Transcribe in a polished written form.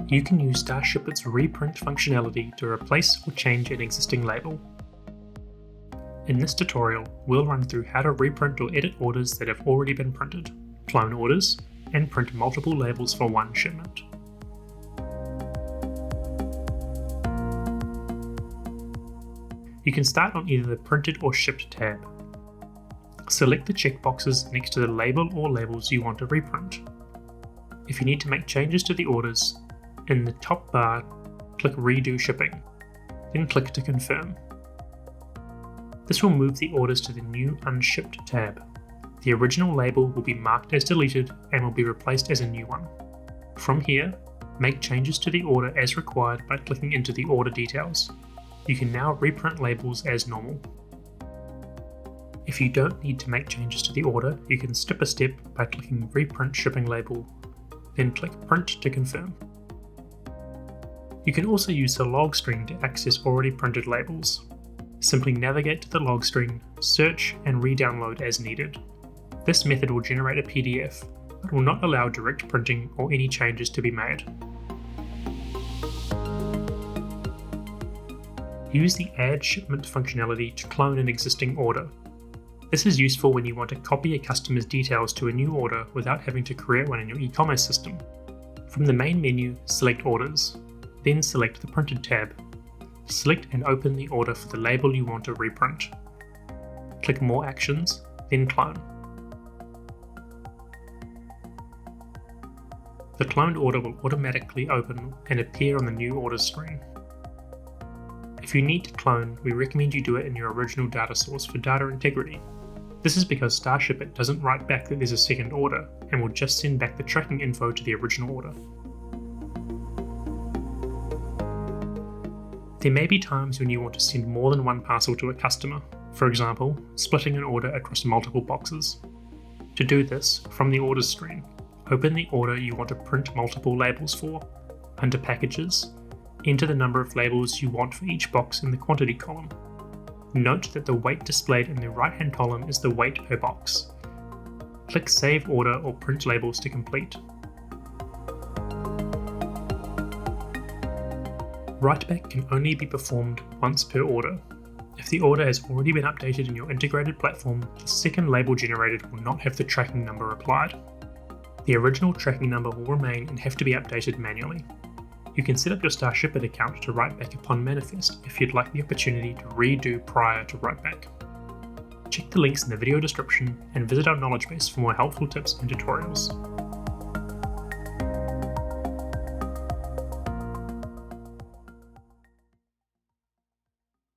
You can use Starshipit's reprint functionality to replace or change an existing label. In this tutorial, we'll run through how to reprint or edit orders that have already been printed, clone orders, and print multiple labels for one shipment. You can start on either the Printed or Shipped tab. Select the checkboxes next to the label or labels you want to reprint. If you need to make changes to the orders, in the top bar, click Redo Shipping, then click to confirm. This will move the orders to the new Unshipped tab. The original label will be marked as deleted and will be replaced as a new one. From here, make changes to the order as required by clicking into the order details. You can now reprint labels as normal. If you don't need to make changes to the order, you can skip a step by clicking Reprint Shipping Label, then click Print to confirm. You can also use the log screen to access already printed labels. Simply navigate to the log screen, search, and re-download as needed. This method will generate a PDF, but will not allow direct printing or any changes to be made. Use the Add Shipment functionality to clone an existing order. This is useful when you want to copy a customer's details to a new order without having to create one in your e-commerce system. From the main menu, select Orders, then select the Printed tab. Select and open the order for the label you want to reprint. Click More Actions, then Clone. The cloned order will automatically open and appear on the new orders screen. If you need to clone, we recommend you do it in your original data source for data integrity. This is because Starshipit doesn't write back that there's a second order and will just send back the tracking info to the original order. There may be times when you want to send more than one parcel to a customer, for example, splitting an order across multiple boxes. To do this, from the orders screen, open the order you want to print multiple labels for. Under Packages, enter the number of labels you want for each box in the quantity column. Note that the weight displayed in the right-hand column is the weight per box. Click Save Order or Print Labels to complete. Writeback can only be performed once per order. If the order has already been updated in your integrated platform, the second label generated will not have the tracking number applied. The original tracking number will remain and have to be updated manually. You can set up your Starshipit account to write back upon manifest if you'd like the opportunity to redo prior to writeback. Check the links in the video description and visit our knowledge base for more helpful tips and tutorials.